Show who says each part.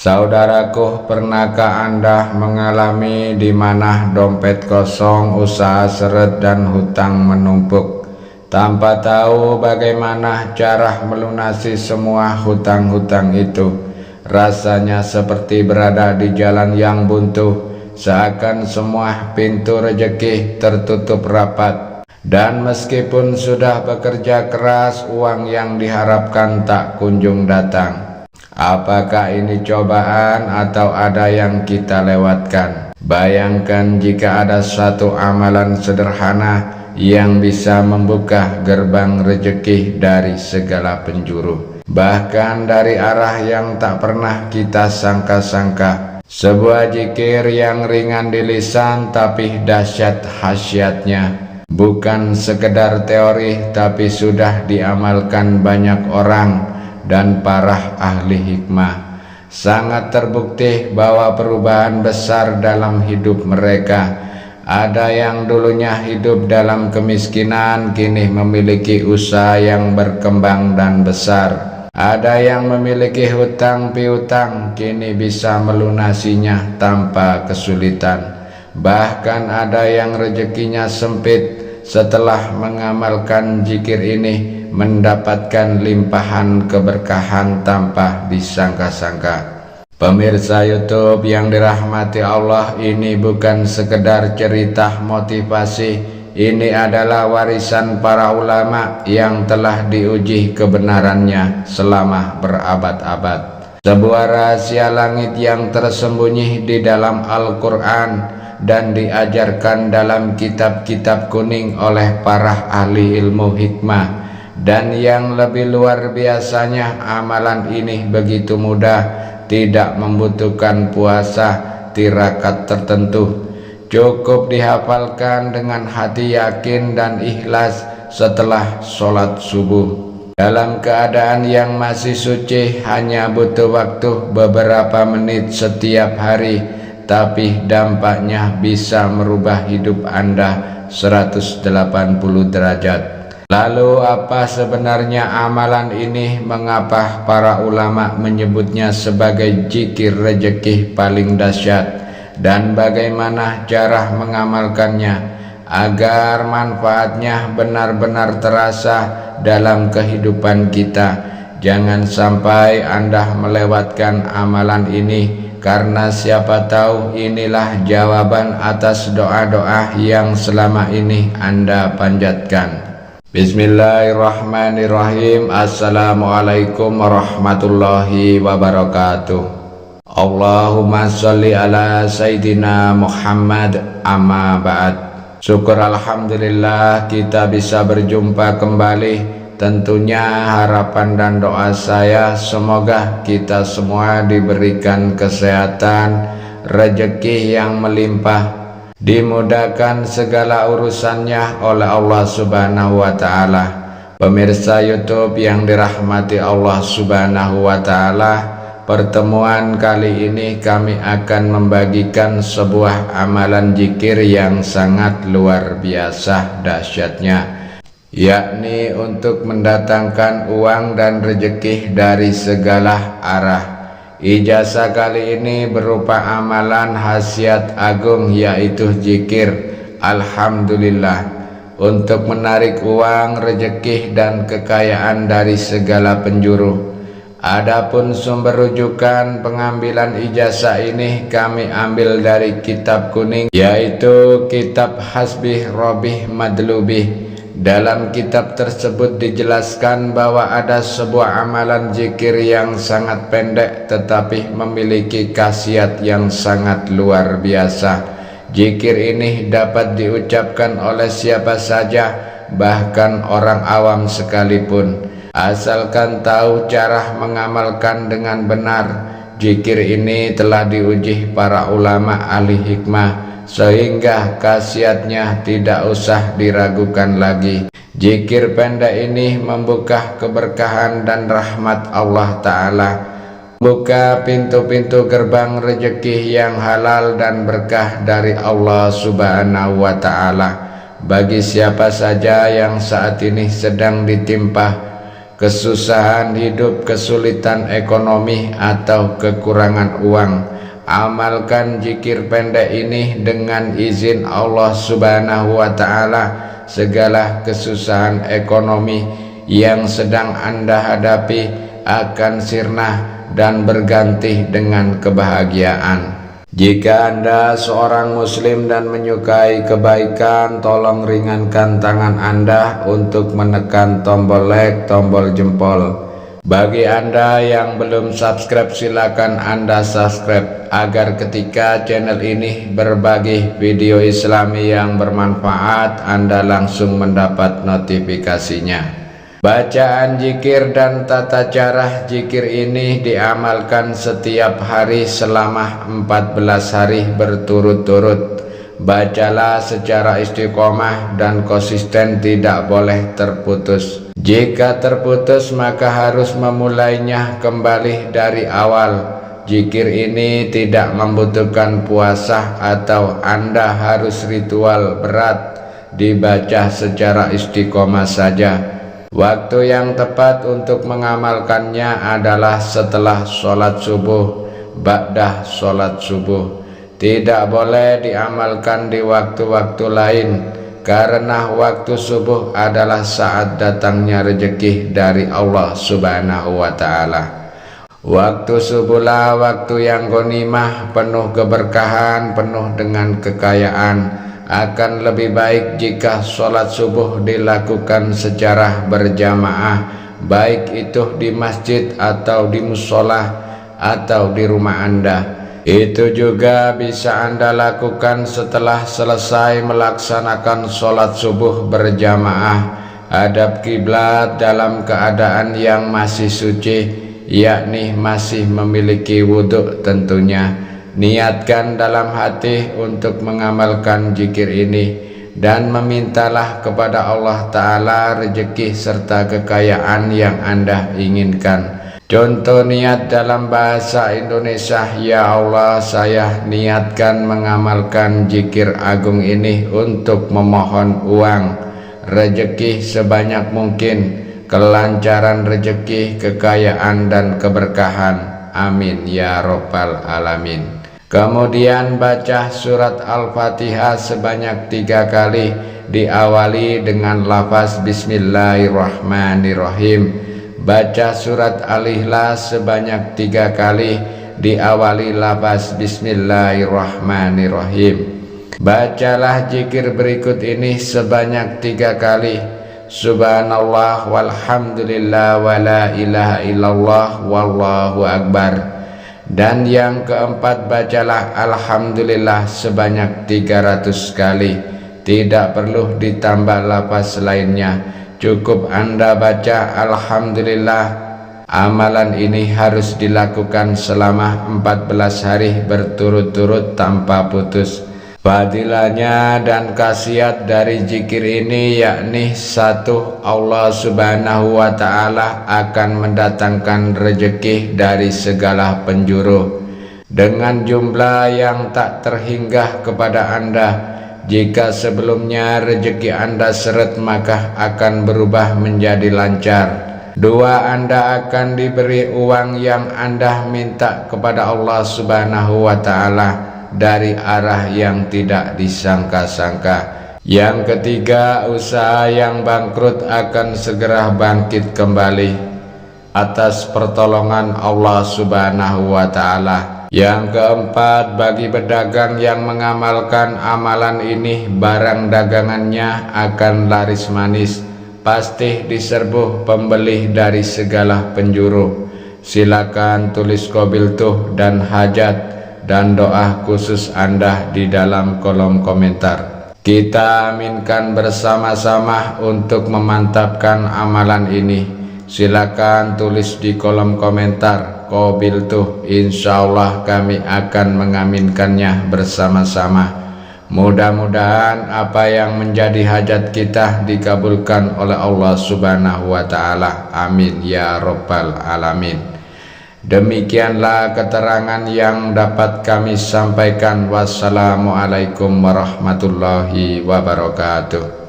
Speaker 1: Saudaraku, pernahkah Anda mengalami di mana dompet kosong, usaha seret dan hutang menumpuk, tanpa tahu bagaimana cara melunasi semua hutang-hutang itu? Rasanya seperti berada di jalan yang buntu, seakan semua pintu rezeki tertutup rapat. Dan meskipun sudah bekerja keras, uang yang diharapkan tak kunjung datang. Apakah ini cobaan atau ada yang kita lewatkan? Bayangkan jika ada satu amalan sederhana yang bisa membuka gerbang rezeki dari segala penjuru, bahkan dari arah yang tak pernah kita sangka-sangka. Sebuah zikir yang ringan di lisan tapi dahsyat khasiatnya. Bukan sekedar teori tapi sudah diamalkan banyak orang dan para ahli hikmah. Sangat terbukti bahwa perubahan besar dalam hidup mereka. Ada yang dulunya hidup dalam kemiskinan kini memiliki usaha yang berkembang dan besar. Ada yang memiliki hutang piutang kini bisa melunasinya tanpa kesulitan. Bahkan ada yang rezekinya sempit setelah mengamalkan zikir ini mendapatkan limpahan keberkahan tanpa disangka-sangka. Pemirsa YouTube yang dirahmati Allah, ini bukan sekedar cerita motivasi. Ini adalah warisan para ulama yang telah diuji kebenarannya selama berabad-abad. Sebuah rahasia langit yang tersembunyi di dalam Al-Quran dan diajarkan dalam kitab-kitab kuning oleh para ahli ilmu hikmah. Dan yang lebih luar biasanya, amalan ini begitu mudah, tidak membutuhkan puasa tirakat tertentu. Cukup dihafalkan dengan hati yakin dan ikhlas setelah sholat subuh. Dalam keadaan yang masih suci, hanya butuh waktu beberapa menit setiap hari, tapi dampaknya bisa merubah hidup Anda 180 derajat. Lalu apa sebenarnya amalan ini? Mengapa para ulama menyebutnya sebagai zikir rezeki paling dahsyat? Dan bagaimana cara mengamalkannya agar manfaatnya benar-benar terasa dalam kehidupan kita? Jangan sampai Anda melewatkan amalan ini, karena siapa tahu inilah jawaban atas doa-doa yang selama ini Anda panjatkan. Bismillahirrahmanirrahim. Assalamualaikum warahmatullahi wabarakatuh. Allahumma sholli ala Sayyidina Muhammad, amma ba'd. Syukur alhamdulillah kita bisa berjumpa kembali. Tentunya harapan dan doa saya semoga kita semua diberikan kesehatan, rezeki yang melimpah, dimudahkan segala urusannya oleh Allah Subhanahu wa ta'ala. Pemirsa YouTube yang dirahmati Allah Subhanahu wa ta'ala, pertemuan kali ini kami akan membagikan sebuah amalan zikir yang sangat luar biasa dahsyatnya, yakni untuk mendatangkan uang dan rezeki dari segala arah. Ijazah kali ini berupa amalan khasiat agung, yaitu zikir Alhamdulillah, untuk menarik uang, rezeki dan kekayaan dari segala penjuru. Adapun sumber rujukan pengambilan ijazah ini kami ambil dari kitab kuning, yaitu kitab Hasbih Robih Madlubih. Dalam kitab tersebut dijelaskan bahwa ada sebuah amalan zikir yang sangat pendek tetapi memiliki khasiat yang sangat luar biasa. Zikir ini dapat diucapkan oleh siapa saja, bahkan orang awam sekalipun, asalkan tahu cara mengamalkan dengan benar. Zikir ini telah diuji para ulama ahli hikmah, sehingga khasiatnya tidak usah diragukan lagi. Zikir pendek ini membuka keberkahan dan rahmat Allah Ta'ala, buka pintu-pintu gerbang rezeki yang halal dan berkah dari Allah Subhanahu wa Ta'ala bagi siapa saja yang saat ini sedang ditimpa kesusahan hidup, kesulitan ekonomi, atau kekurangan uang, amalkan zikir pendek ini. Dengan izin Allah Subhanahu wa ta'ala, segala kesusahan ekonomi yang sedang Anda hadapi akan sirna dan berganti dengan kebahagiaan. Jika Anda seorang muslim dan menyukai kebaikan, tolong ringankan tangan Anda untuk menekan tombol like, tombol jempol. Bagi Anda yang belum subscribe, silakan Anda subscribe agar ketika channel ini berbagi video Islami yang bermanfaat, Anda langsung mendapat notifikasinya. Bacaan zikir dan tata cara zikir ini diamalkan setiap hari selama 14 hari berturut-turut. Bacalah secara istiqomah dan konsisten, tidak boleh terputus. Jika terputus maka harus memulainya kembali dari awal. Zikir ini tidak membutuhkan puasa atau Anda harus ritual berat, dibaca secara istiqomah saja. Waktu yang tepat untuk mengamalkannya adalah setelah sholat subuh, ba'dah sholat subuh. Tidak boleh diamalkan di waktu-waktu lain, karena waktu subuh adalah saat datangnya rezeki dari Allah Subhanahu wa ta'ala. Waktu subuhlah waktu yang ghanimah, penuh keberkahan, penuh dengan kekayaan. Akan lebih baik jika sholat subuh dilakukan secara berjamaah, baik itu di masjid atau di musola atau di rumah Anda. Itu juga bisa Anda lakukan setelah selesai melaksanakan sholat subuh berjamaah. Hadap kiblat dalam keadaan yang masih suci, yakni masih memiliki wudhu tentunya. Niatkan dalam hati untuk mengamalkan zikir ini dan memintalah kepada Allah Ta'ala rezeki serta kekayaan yang Anda inginkan. Contoh niat dalam bahasa Indonesia: ya Allah, saya niatkan mengamalkan zikir agung ini untuk memohon uang, rezeki sebanyak mungkin, kelancaran rezeki, kekayaan dan keberkahan. Amin ya Rabbal Alamin. Kemudian baca surat Al-Fatihah sebanyak 3 kali, diawali dengan lafaz Bismillahirrahmanirrahim. Baca surat Al-Ikhlas sebanyak 3 kali, diawali lafaz Bismillahirrahmanirrahim. Bacalah zikir berikut ini sebanyak 3 kali: Subhanallah walhamdulillah wa la ilaha illallah wallahu akbar. Dan yang keempat, bacalah Alhamdulillah sebanyak 300 kali. Tidak perlu ditambah lafaz lainnya, cukup Anda baca Alhamdulillah. Amalan ini harus dilakukan selama 14 hari berturut-turut tanpa putus. Fadilahnya dan khasiat dari zikir ini yakni: 1. Allah Subhanahu wa ta'ala akan mendatangkan rezeki dari segala penjuru dengan jumlah yang tak terhingga kepada Anda. Jika sebelumnya rezeki Anda seret, maka akan berubah menjadi lancar. 2. Anda akan diberi uang yang Anda minta kepada Allah Subhanahu wa ta'ala dari arah yang tidak disangka-sangka. Yang ketiga, usaha yang bangkrut akan segera bangkit kembali atas pertolongan Allah Subhanahu wa ta'ala. Yang keempat, bagi pedagang yang mengamalkan amalan ini, barang dagangannya akan laris manis, pasti diserbu pembeli dari segala penjuru. Silakan tulis qabiltuh dan hajat dan doa khusus Anda di dalam kolom komentar. Kita aminkan bersama-sama untuk memantapkan amalan ini. Silakan tulis di kolom komentar qabiltuh. Insyaallah kami akan mengaminkannya bersama-sama. Mudah-mudahan apa yang menjadi hajat kita dikabulkan oleh Allah Subhanahu wa ta'ala. Amin ya Rabbal Alamin. Demikianlah keterangan yang dapat kami sampaikan. Wassalamualaikum warahmatullahi wabarakatuh.